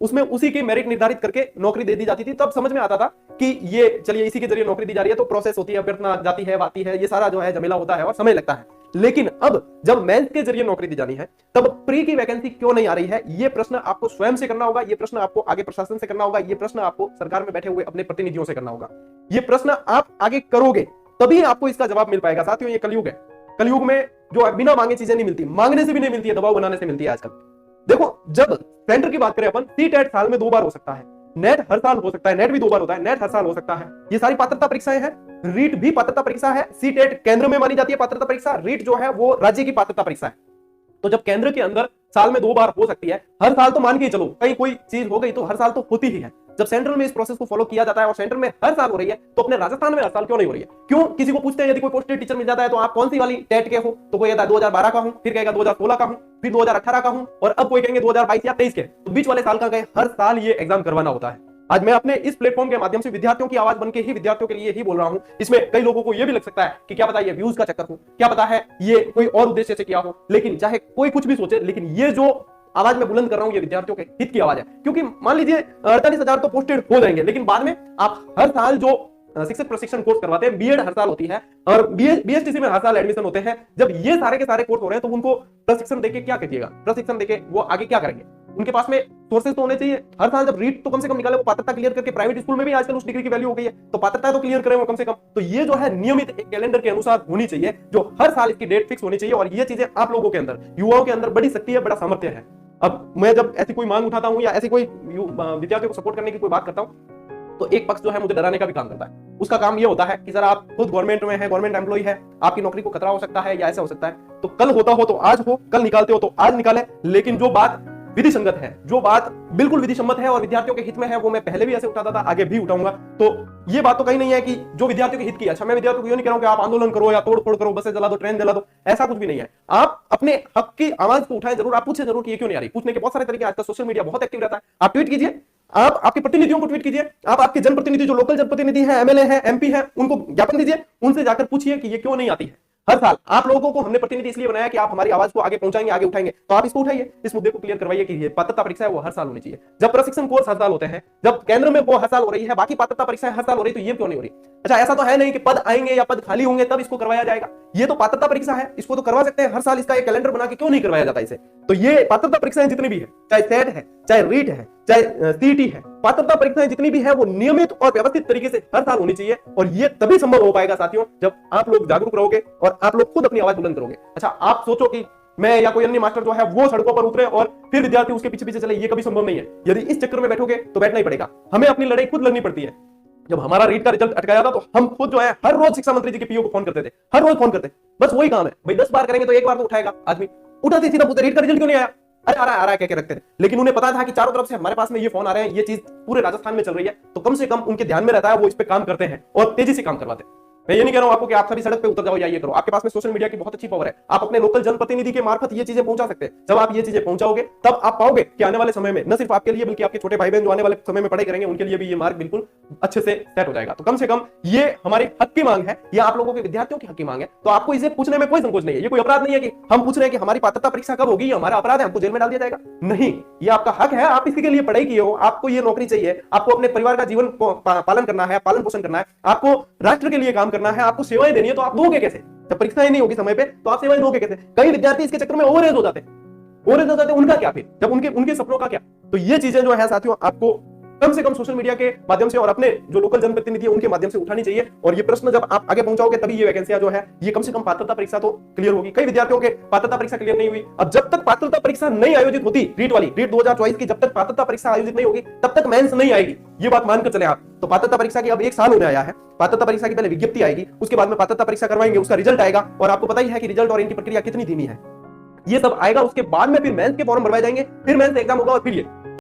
उसमें उसी की मेरिट निर्धारित करके नौकरी दे दी जाती थी। तब समझ में आता था कि ये चलिए इसी के जरिए नौकरी दी जा रही है, तो प्रोसेस होती है, अभ्यर्थना जाती है, आती है, ये सारा जो है झमेला होता है और समय लगता है। लेकिन अब जब मेंस के जरिए नौकरी दी जानी है, तब प्री की वैकेंसी क्यों नहीं आ रही है, ये प्रश्न आपको स्वयं से करना होगा, ये प्रश्न आपको आगे प्रशासन से करना होगा, ये प्रश्न आपको सरकार में बैठे हुए अपने प्रतिनिधियों से करना होगा। ये प्रश्न आप आगे करोगे तभी आपको इसका जवाब मिल पाएगा। साथियों, ये कलयुग है। कलयुग में जो बिना मांगे चीजें नहीं मिलती, मांगने से भी नहीं मिलती है, दबाव बनाने से मिलती है आजकल। देखो, जब सेंटर की बात करें अपन, सीटेट साल में 2 बार हो सकता है, नेट हर साल हो सकता है, नेट भी 2 बार होता है, नेट हर साल हो सकता है। ये सारी पात्रता परीक्षाएं हैं। रीट भी पात्रता परीक्षा है। सीटेट केंद्र में मानी जाती है पात्रता परीक्षा, रीट जो है वो राज्य की पात्रता परीक्षा है। तो जब केंद्र के अंदर साल में 2 बार हो सकती है, हर साल तो मान के चलो, कहीं कोई चीज हो गई तो हर साल तो होती ही है। जब सेंट्रल में इस प्रोसेस को फॉलो किया जाता है और सेंटर में हर साल हो रही है, तो अपने राजस्थान में हर साल क्यों नहीं हो रही है? क्यों? किसी को पूछते हैं, यदि कोई पोस्टेड टीचर मिल जाता है तो आप कौन सी वाली टेट के हो, तो कोई कहता है 2012 का हूं, फिर कहेगा 2016 का हूं, फिर 2018 का हूं, और अब कोई कहेंगे 2022 या 23 के। तो बीच वाले साल का गए, हर साल ये एग्जाम करवाना होता है। आज मैं अपने इस प्लेटफॉर्म के माध्यम से विद्यार्थियों की आवाज बनके ही विद्यार्थियों के लिए ही बोल रहा हूं। इसमें कई लोगों को यह भी लग सकता है कि क्या पता ये व्यूज का चक्कर हो, क्या पता है ये कोई और उद्देश्य से किया हो, लेकिन चाहे कोई कुछ भी सोचे, लेकिन ये जो आवाज मैं बुलंद कर रहा हूं, ये विद्यार्थियों के हित की आवाज है। क्योंकि मान लीजिए 48,000 तो पोस्टेड हो जाएंगे, लेकिन बाद में आप हर साल जो शिक्षक प्रशिक्षण कोर्स करवाते हैं, बीएड हर साल होती है और बीएसटीसी में हर साल एडमिशन होते हैं, जब ये सारे के सारे कोर्स हो रहे हैं, तो उनको प्रशिक्षण देके क्या कीजिएगा? प्रशिक्षण देके वो आगे क्या करेंगे? उनके पास में सोर्सेज तो होने चाहिए। हर साल जब रीट तो कम से कम निकाले, वो पात्रता क्लियर करके, प्राइवेट स्कूल में भी आजकल उस डिग्री की वैल्यू हो गई है, तो पात्रता तो क्लियर करें वो कम से कम। तो ये जो है नियमित एक कैलेंडर के अनुसार होनी चाहिए, जो हर साल इसकी डेट फिक्स होनी चाहिए। और ये चीजें आप लोगों के अंदर, युवाओं के अंदर बड़ी शक्ति है, बड़ा सामर्थ्य है। अब मैं जब ऐसी कोई मांग उठाता हूं या ऐसी कोई विद्यार्थियों को सपोर्ट करने की कोई बात करता हूं, तो एक पक्ष जो है मुझे डराने का भी काम करता है। उसका काम ये होता है कि सर आप खुद गवर्नमेंट में है, गवर्नमेंट एम्प्लॉय है, आपकी नौकरी को खतरा हो सकता है या ऐसा हो सकता है, तो कल होता हो तो आज हो, कल निकालते हो तो आज निकाले, लेकिन जो बात विधि संगत है, जो बात बिल्कुल विधि सम्मत है और विद्यार्थियों के हित में है, वो मैं पहले भी ऐसे उठाता था, आगे भी उठाऊंगा। तो ये बात तो कहीं नहीं है कि जो विद्यार्थियों के हित की है। अच्छा, मैं विद्यार्थियों को ये नहीं कह रहा हूं कि आप आंदोलन करो या तोड़ फोड़ करो, बसें जला दो, ट्रेन जला दो, ऐसा कुछ भी नहीं है। आप अपने हक की आवाज को उठाएं जरूर, आप पूछे जरूर कि ये क्यों नहीं आ रही। पूछने के बहुत सारे तरीके, आजकल सोशल मीडिया बहुत एक्टिव रहता है। आप ट्वीट कीजिए, आप आपके प्रतिनिधियों को ट्वीट कीजिए, आप आपके जनप्रतिनिधि, जो लोकल जनप्रतिनिधि है, एमएलए है, एमपी है, उनको ज्ञापन दीजिए, उनसे जाकर पूछिए कि ये क्यों नहीं आती है। हर साल आप लोगों को हमने प्रतिनिधि इसलिए बनाया कि आप हमारी आवाज को आगे पहुंचाएंगे, आगे उठाएंगे, तो आप इसको उठाइए, इस मुद्दे को क्लियर करवाइए कि ये पात्रता परीक्षा है वो हर साल होनी चाहिए। जब प्रशिक्षण कोर्स हर साल होते हैं, जब केंद्र में वो हर साल हो रही है, बाकी पात्रता परीक्षाएं हर साल हो रही, तो ये क्यों नहीं हो रही? अच्छा, ऐसा तो है नहीं कि पद आएंगे या पद खाली होंगे तब इसको करवाया जाएगा। ये तो पात्रता परीक्षा है, इसको तो करवा सकते हैं हर साल। इसका एक कैलेंडर बना के क्यों नहीं करवाया जाता इसे? तो ये पात्रता परीक्षाएं जितनी भी है, चाहे सेट है, चाहे रीट है, चाहे सीटी है, पात्रता परीक्षाएं जितनी भी है, वो नियमित और व्यवस्थित तरीके से हर साल होनी चाहिए। और ये तभी संभव हो पाएगा साथियों, जब आप लोग जागरूक रहोगे और आप लोग खुद अपनी आवाज बुलंद करोगे। अच्छा, आप सोचो कि मैं या कोई अन्य मास्टर जो है वो सड़कों पर उतरे और फिर विद्यार्थी उसके पीछे पीछे चले, ये कभी संभव नहीं है। यदि इस चक्कर में बैठोगे तो बैठना ही पड़ेगा। हमें अपनी लड़ाई खुद लड़नी पड़ती है। जब हमारा रीट का रिजल्ट अटकाया था, तो हम खुद जो है हर रोज शिक्षा मंत्री जी के पीओ को फोन करते थे, हर रोज फोन करते। बस वही काम है भाई, 10 बार करेंगे तो एक बार तो उठाएगा आदमी। उठाते सीधा पूछते रीट का रिजल्ट क्यों नहीं आया? अरे आ रहा है कह के रखते थे। लेकिन उन्हें पता था कि चारों तरफ से हमारे पास में ये फोन आ रहे हैं, ये चीज पूरे राजस्थान में चल रही है, तो कम से कम उनके ध्यान में रहता है, वो इस पे काम करते हैं और तेजी से काम करवाते हैं। मैं ये नहीं कह रहा हूं आपको कि आप सभी सड़क पे उतर जाओ या ये करो। आपके पास में सोशल मीडिया की बहुत अच्छी पावर है, आप अपने लोकल जनप्रतिनिधि के मार्फत ये चीजें पहुंचा सकते हैं। जब आप ये चीजें पहुंचाओगे, तब आप पाओगे कि आने वाले समय में न सिर्फ आपके लिए, बल्कि आपके छोटे भाई बहन जो आने वाले समय में पढ़ाई करेंगे, उनके लिए भी ये मार्ग बिल्कुल अच्छे से सेट हो जाएगा। तो कम से कम ये हमारे हक की मांग है, या आप लोगों के विद्यार्थियों की हक की मांग है। तो आपको इसे पूछने में कोई संकोच नहीं है। ये कोई अपराध नहीं है कि हम पूछ रहे हैं कि हमारी पात्रता परीक्षा कब होगी, हमारा अपराध है, हमको जेल में डाल दिया जाएगा। नहीं, ये आपका हक है, आप इसके लिए पढ़ाई किए हो, आपको ये नौकरी चाहिए, आपको अपने परिवार का जीवन पालन करना है, पालन पोषण करना है, आपको राष्ट्र के लिए काम करना है, आपको सेवाएं देनी है, तो आप दोगे कैसे? जब परीक्षाएं नहीं होगी समय पे, तो आप सेवाएं दोगे कैसे? कई विद्यार्थी इसके चक्कर में ओवरेज हो जाते हैं, उनका क्या फिर? जब उनके सपनों का क्या? तो ये चीजें जो है साथियों, आपको कम से कम सोशल मीडिया के माध्यम से और अपने जो लोकल जनप्रतिनिधि है उनके माध्यम से उठानी चाहिए। और ये प्रश्न जब आप आगे पहुंचाओगे, तभी ये वैकेंसियां जो है, ये कम से कम पात्रता परीक्षा तो क्लियर होगी। कई विद्यार्थियों के पात्रता परीक्षा क्लियर नहीं हुई। अब जब तक पात्रता परीक्षा नहीं आयोजित होती, रीट 2024 की जब तक पात्रता परीक्षा आयोजित नहीं होगी, तब तक मेंस नहीं आएगी। ये बात मानकर चले आप। तो पात्रता परीक्षा की अब 1 साल होने आया है। पात्रता परीक्षा की पहले विज्ञप्ति आएगी, उसके बाद में पात्रता परीक्षा करवाएंगे, उसका रिजल्ट आएगा, और आपको पता ही है कि रिजल्ट और इनकी प्रक्रिया कितनी धीमी है। ये सब आएगा, उसके बाद में फिर मेंस के फॉर्म भरवाए जाएंगे, फिर मेंस एग्जाम होगा, और फिर ये